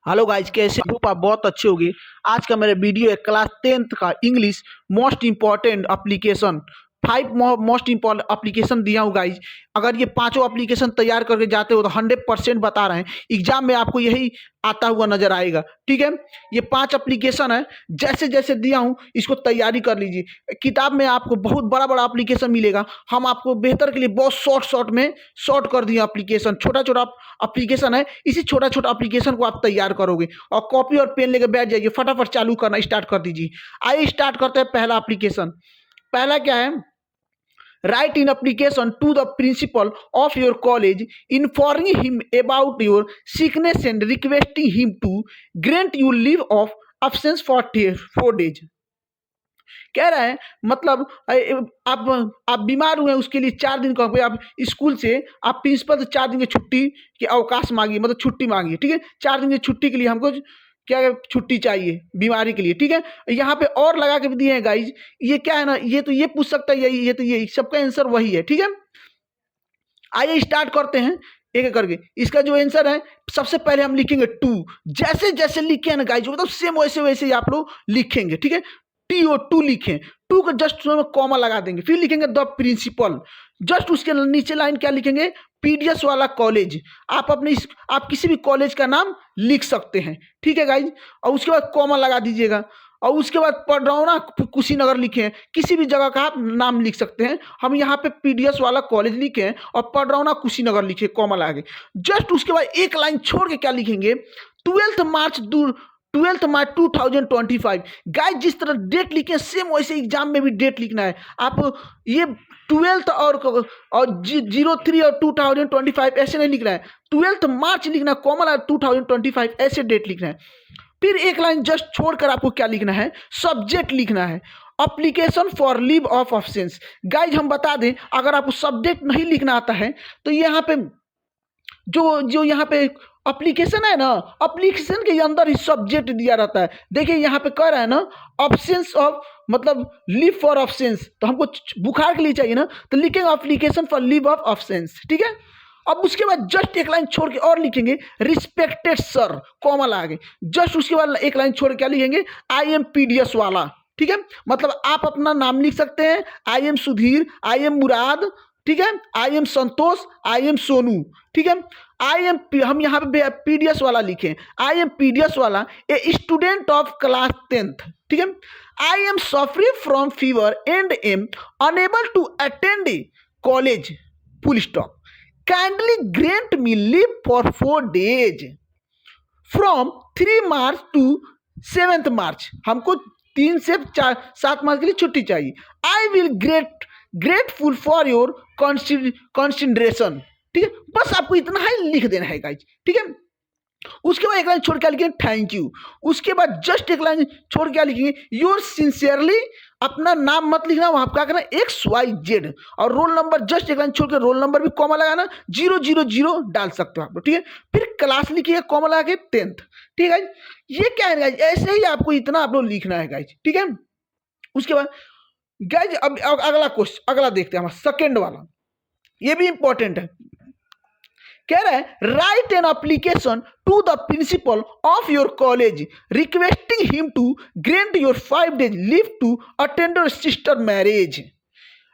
Hello guys, कैसे hope आप बहुत अच्छे होंगे। आज का मेरा वीडियो है क्लास 10th का English most important application. 5 most important application दिया हूँ गाइज। अगर ये पांचों एप्लीकेशन तैयार करके जाते हो तो 100% बता रहे हैं एग्जाम में आपको यही आता हुआ नजर आएगा। ठीक है, ये 5 एप्लीकेशन है, जैसे जैसे दिया हूँ इसको तैयारी कर लीजिए। किताब में आपको बहुत बड़ा बड़ा एप्लीकेशन मिलेगा, हम आपको बेहतर के लिए बहुत शॉर्ट में शॉर्ट कर दिए एप्लीकेशन। छोटा छोटा एप्लीकेशन है, इसी छोटा छोटा एप्लीकेशन को आप तैयार करोगे और कॉपी और पेन लेके बैठ जाइए, फटाफट चालू करना स्टार्ट कर दीजिए। आइए स्टार्ट करते हैं। पहला एप्लीकेशन, पहला क्या है, write in application to the principal of your college informing him about your sickness and requesting him to grant you leave of absence for 4 days। कह रहा है मतलब आप बीमार हुए, उसके लिए 4 दिन का आप स्कूल से आप प्रिंसिपल से 4 दिन की छुट्टी की अवकाश मांगिए, मतलब छुट्टी मांगिए। ठीक है, 4 दिन की छुट्टी के लिए हमको क्या छुट्टी चाहिए बीमारी के लिए। ठीक है, यहाँ पे और लगा के भी दिए हैं गाइज। ये क्या है ना, ये तो ये पूछ सकता है, ये तो ये सबका आंसर वही है। ठीक है, आइए स्टार्ट करते हैं एक एक करके। इसका जो आंसर है, सबसे पहले हम लिखेंगे टू। जैसे जैसे लिखे हैं ना गाइज, मतलब सेम वैसे वैसे ही आप लोग लिखेंगे। ठीक है, TO2 लिखें, टू का जस्ट कॉमा लगा देंगे, फिर लिखेंगे द प्रिंसिपल। जस्ट उसके नीचे लाइन क्या लिखेंगे, पीडीएस वाला कॉलेज। आप किसी भी कॉलेज का नाम लिख सकते हैं। ठीक है गाइज, और उसके बाद कॉमा लगा दीजिएगा, और उसके बाद पडरौना कुशीनगर लिखे हैं, किसी भी जगह का आप नाम लिख सकते हैं। हम यहाँ पे पीडीएस वाला कॉलेज लिखे हैं और पडरौना कुशीनगर लिखे, कॉमा लगा के। जस्ट उसके बाद एक लाइन छोड़ के क्या लिखेंगे, 12 मार्च 2025। गाइस, जिस तरह डेट लिखे सेम वैसे एग्जाम में भी डेट लिखना है। आप ये 12 और 03 और 2025 ऐसे नहीं लिखना है, 12 मार्च लिखना है, कॉमन 2025 ऐसे डेट लिखना है। फिर एक लाइन जस्ट छोड़कर आपको क्या लिखना है, सब्जेक्ट लिखना है, application for leave of absence. Guys हम बता दें, अगर आपको सब्जेक्ट नहीं लिखना आता है तो यहाँ पे जो यहाँ पे एप्लीकेशन है ना, एप्लीकेशन के अंदर ही सब्जेक्ट दिया रहता है। देखिए यहाँ पे कह रहा है ना, ऑप्शंस ऑफ मतलब लीव फॉर ऑप्शंस, तो हमको बुखार के लिए चाहिए ना, तो लिखेंगे application for leave of options. ठीक है, अब उसके बाद जस्ट एक लाइन छोड़ के और लिखेंगे रिस्पेक्टेड सर, कॉमा लगा। जस्ट उसके बाद एक लाइन छोड़ के क्या लिखेंगे, आई एम पीडीएस वाला। ठीक है, मतलब आप अपना नाम लिख सकते हैं, I am Sudhir, I am Murad, ठीक है, I am Santosh, I am Sonu. ठीक है, आई एम हम यहाँ पे पीडीएस वाला लिखें, आई एम पीडीएस वाला a student of class 10th। ठीक है, I am suffering from fever and am unable to attend a college, full stop. Kindly grant me leave for 4 days from 3 March to 7 March. हमको 3 से 7 मार्च के लिए छुट्टी चाहिए। I will grateful for your consideration. ठीक है, बस आपको इतना ही लिख देना है गाइज। ठीक है, उसके बाद एक लाइन छोड़ के लिखेंगे थैंक यू। उसके बाद जस्ट एक लाइन छोड़ के लिखेंगे योर सिंसियरली। अपना नाम मत लिखना, वहां क्या करना, XYZ, और रोल नंबर जस्ट एक लाइन छोड़ के रोल नंबर भी कॉमा लगाना, 000 डाल सकते हो आप लोग। ठीक है, फिर क्लास लिखिए कॉमा लगा के 10th। ठीक है, ये क्या है गाइज, ऐसे ही आपको इतना आप लोग लिखना है गाइज। ठीक है, उसके बाद गाइज अब अगला क्वेश्चन, अगला देखते हैं हमारा सेकेंड वाला, ये भी इंपॉर्टेंट है। कह रहा है write an application to the principal of your college requesting him to grant your 5 days leave to attend your sister marriage.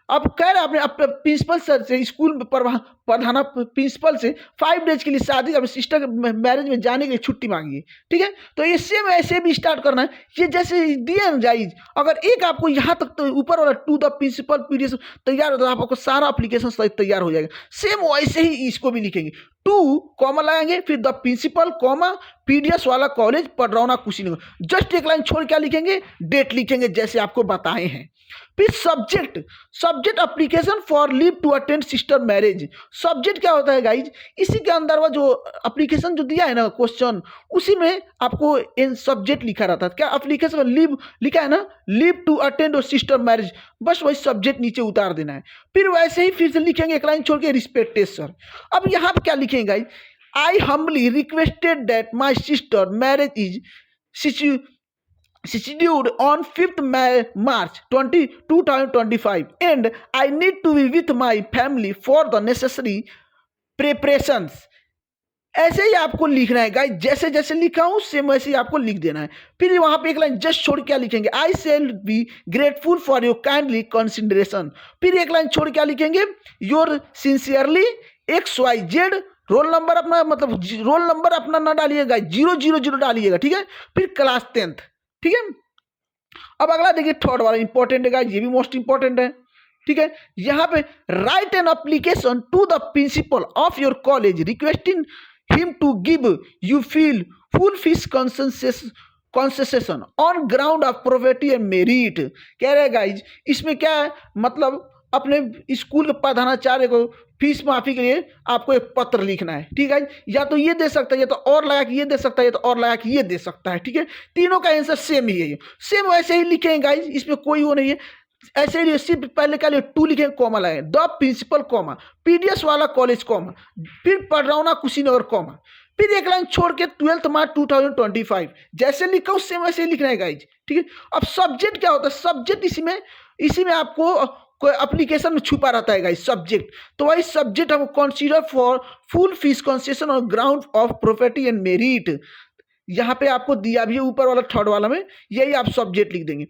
अब कह रहा है अपने प्रिंसिपल सर से, स्कूल प्रधान प्रिंसिपल से 5 days के लिए शादी, अपने सिस्टर के मैरिज में जाने के लिए छुट्टी मांगी। ठीक है, तो ये सेम ऐसे भी स्टार्ट करना है, ये जैसे दिए ना जाइज। अगर एक आपको यहाँ तक तो ऊपर वाला टू द प्रिंसिपल पीडीएस तैयार हो तो आपको सारा एप्लीकेशन तैयार हो जाएगा। सेम वैसे ही इसको भी लिखेंगे, टू कॉमा लगाएंगे, फिर द प्रिंसिपल कॉमा पीडीएस वाला कॉलेज पडरौना कुशीनगर। जस्ट एक लाइन छोड़ क्या लिखेंगे, डेट लिखेंगे जैसे आपको बताए हैं। फिर subject application for leave to attend sister marriage. Subject क्या होता है गाइज, इसी के अंदर वो जो एप्लीकेशन जो दिया है ना क्वेश्चन, उसी में आपको इन सब्जेक्ट लिखा रहता है। क्या एप्लीकेशन में लीव लिखा है ना, लीव टू अटेंड और सिस्टर मैरिज, बस वही सब्जेक्ट नीचे उतार देना है। फिर वैसे ही फिर से लिखेंगे एक लाइन छोड़ के रिस्पेक्टेड सर। अब यहाँ पे क्या लिखेंगे guys, I humbly requested that my sister marriage is scheduled on 5th March 2025 and I need to be with my family for the necessary preparations ऐसे ही आपको लिखना है गाइस, जैसे जैसे लिखा हूं सेम वैसे ही आपको लिख देना है। फिर वहां पे एक लाइन जस्ट छोड़ क्या लिखेंगे, I shall be grateful for your kindly consideration. फिर एक लाइन छोड़ क्या लिखेंगे, your sincerely XYZ। Roll number अपना मतलब रोल नंबर अपना ना डालिएगा, 000 डालिएगा, ठीक है। फिर क्लास 10th, ठीक है। अब अगला देखिए थर्ड वाला इंपॉर्टेंट है गाइस, ये भी मोस्ट इंपॉर्टेंट है, ठीक है। यहाँ पे write an application to the principal of your college requesting him to give you feel full fees concession on ground of poverty and merit. कह रहे गाइज इसमें क्या है, मतलब अपने स्कूल के प्रधानाचार्य को फीस माफी के लिए आपको एक पत्र लिखना है, ठीक है। या तो ये दे सकता है, या तो और लगा कि ये दे सकता है, या तो और लगा कि ये दे सकता है, ठीक है। तीनों का आंसर सेम ही है, सेम वैसे ही लिखेंगे गाइज, इसमें कोई वो नहीं है। ऐसे ही सिर्फ पहले क्या लिए टू लिखेंगे, कॉमा लगाए, द प्रिंसिपल कॉमा पीडीएस वाला कॉलेज कॉमा, फिर पडरौना कुशीनगर कॉमा, फिर एक लाइन छोड़ के 12 मार्च 2025 जैसे लिखा हूं सेम वैसे ही लिखना है गाइज, ठीक है। अब सब्जेक्ट क्या होता है, सब्जेक्ट इसी में आपको कोई एप्लीकेशन में छुपा रहता है गाइस सब्जेक्ट, तो वही सब्जेक्ट हम consider for full fees concession on ground of property and merit. यहाँ पे आपको दिया भी है ऊपर वाला थर्ड वाला में, यही आप सब्जेक्ट लिख देंगे।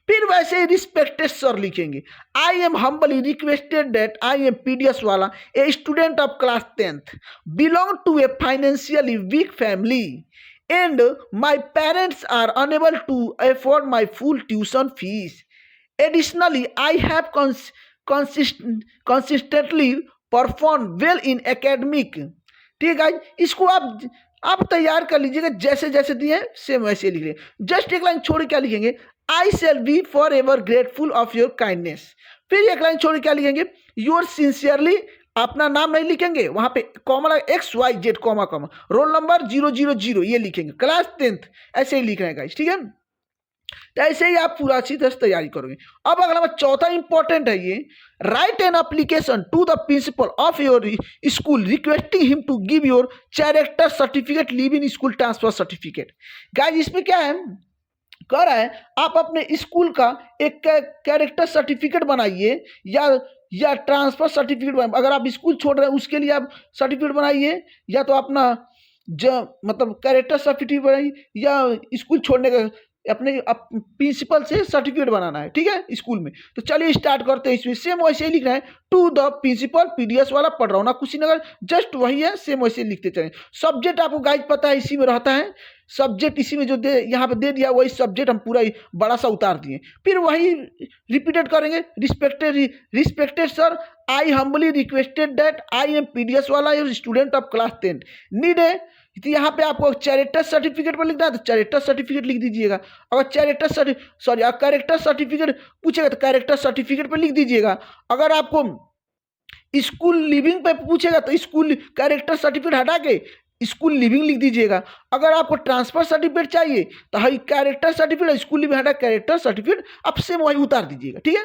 फिर वैसे ही रिस्पेक्टेड सर लिखेंगे, I am humbly requested that I am PDS वाला a student of class 10th belong to a financially weak family and my parents are unable to afford my full tuition fees. Additionally, I have consistently performed well in academic। ठीक है guys, इसको आप तैयार कर लीजिएगा, जैसे जैसे दिए सेम वैसे लिख लीजिए। जस्ट एक लाइन छोड़ क्या लिखेंगे, I shall be for ever grateful of your kindness. फिर एक लाइन छोड़ क्या लिखेंगे, योर सिंसियरली, अपना नाम नहीं लिखेंगे, वहां पे comma XYZ comma comma, roll number 000 ये लिखेंगे, क्लास 10th ऐसे ही लिखना है गाइज, ठीक है। तो ऐसे ही आप पूरा अच्छी तरह से तैयारी करोगे। अब अगला चौथा इंपॉर्टेंट है ये, write an application to the principal of your school requesting him to give your character certificate leave in school transfer certificate. Guys इसमें क्या है, कह रहा है आप अपने स्कूल का एक कैरेक्टर सर्टिफिकेट बनाइए या ट्रांसफर सर्टिफिकेट बनाइए। अगर आप स्कूल छोड़ रहे हैं उसके लिए आप सर्टिफिकेट बनाइए, या तो अपना मतलब कैरेक्टर सर्टिफिकेट बनाइए, या स्कूल छोड़ने का अपने प्रिंसिपल से सर्टिफिकेट बनाना है, ठीक है, स्कूल में। तो चलिए स्टार्ट करते हैं। इसमें सेम वैसे ही लिखना है, टू द प्रिंसिपल पीडीएस वाला पडरौना कुशीनगर, जस्ट वही है, सेम वैसे लिखते चलें। सब्जेक्ट आपको गाइड पता है इसी में रहता है, सब्जेक्ट इसी में जो यहाँ पे दे दिया वही सब्जेक्ट हम पूरा बड़ा सा उतार दिए। फिर वही रिपीटेड करेंगे, respected sir I humbly requested that I am PDS वाला स्टूडेंट ऑफ क्लास 10 नीड है। तो यहाँ पे आपको कैरेक्टर सर्टिफिकेट पर लिखना है तो कैरेक्टर सर्टिफिकेट लिख दीजिएगा। अगर कैरेक्टर सर्टिफिकेट पूछेगा तो कैरेक्टर सर्टिफिकेट पर लिख दीजिएगा। अगर आपको स्कूल लिविंग पे पूछेगा तो स्कूल कैरेक्टर सर्टिफिकेट हटा के स्कूल लिविंग लिख दीजिएगा। अगर आपको ट्रांसफर सर्टिफिकेट चाहिए तो हाई कैरेक्टर सर्टिफिकेट स्कूल लिविंग हटा कैरेक्टर सर्टिफिकेट आप सेम वही उतार दीजिएगा, ठीक है।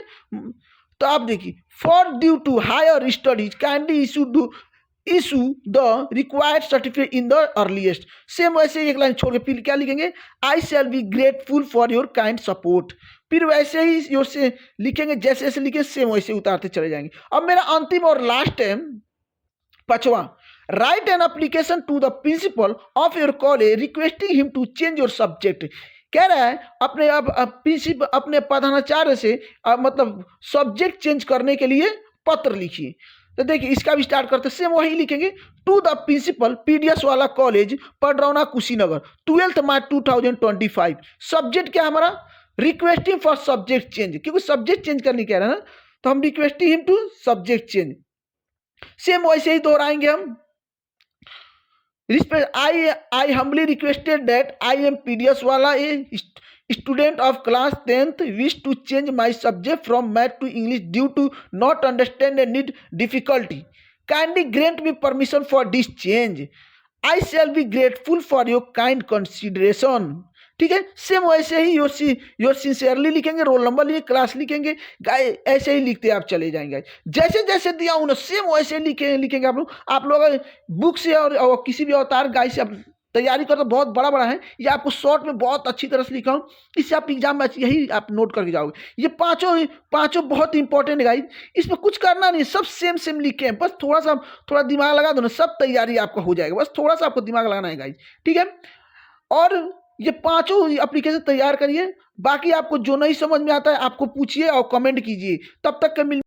तो आप देखिए, for due to higher studies kindly issue the required certificate in the earliest. Same वैसे एक लाइन छोड़ के फिर क्या लिखेंगे, I shall be grateful for your kind support. फिर वैसे ही योर से लिखेंगे, जैसे जैसे लिखे सेम वैसे उतारते चले जाएंगे। अब मेरा अंतिम और लास्ट है पांचवा, write an application to the principal of your college requesting him to change your subject. कह रहा है अपने प्रिंसिपल अपने प्रधानाचार्य से मतलब सब्जेक्ट चेंज करने के लिए पत्र लिखिए। तो देखिए इसका भी स्टार्ट करते सेम वही लिखेंगे, टू द प्रिंसिपल पीडीएस वाला college Padrauna Kushinagar 12 March 2025। Subject क्या हमारा, रिक्वेस्टिंग फॉर सब्जेक्ट चेंज, क्योंकि सब्जेक्ट चेंज करने कह रहे हैं ना, तो हम requesting him to subject change same वैसे ही दोहराएंगे हम। I humbly requested that I am PDS वाला a student of class 10th wish to change my subject from math to English due to not understand and need difficulty. Kindly grant me permission for this change. I shall be grateful for your kind consideration. ठीक है, same वैसे ही your sincerely लिखेंगे, roll number लिखेंगे, class लिखेंगे, ऐसे ही लिखते आप चले जाएंगे। जैसे जैसे दिया सेम वैसे लिखेंगे आप लोग बुक से और किसी भी अवतार गाइड से आप तैयारी करना बहुत बड़ा बड़ा है, ये आपको शॉर्ट में बहुत अच्छी तरह से लिखा हूँ, इससे आप एग्जाम में यही आप नोट करके जाओगे। ये पांचों बहुत इंपॉर्टेंट है गाइस, इसमें कुछ करना नहीं, सब सेम सेम लिखे हैं, बस थोड़ा दिमाग लगा दो ना, सब तैयारी आपका हो जाएगा, बस थोड़ा सा आपको दिमाग लगाना है गाइस, ठीक है। और ये पांचों एप्लीकेशन तैयार करिए, बाकी आपको जो नहीं समझ में आता है आपको पूछिए और कमेंट कीजिए। तब तक के मिल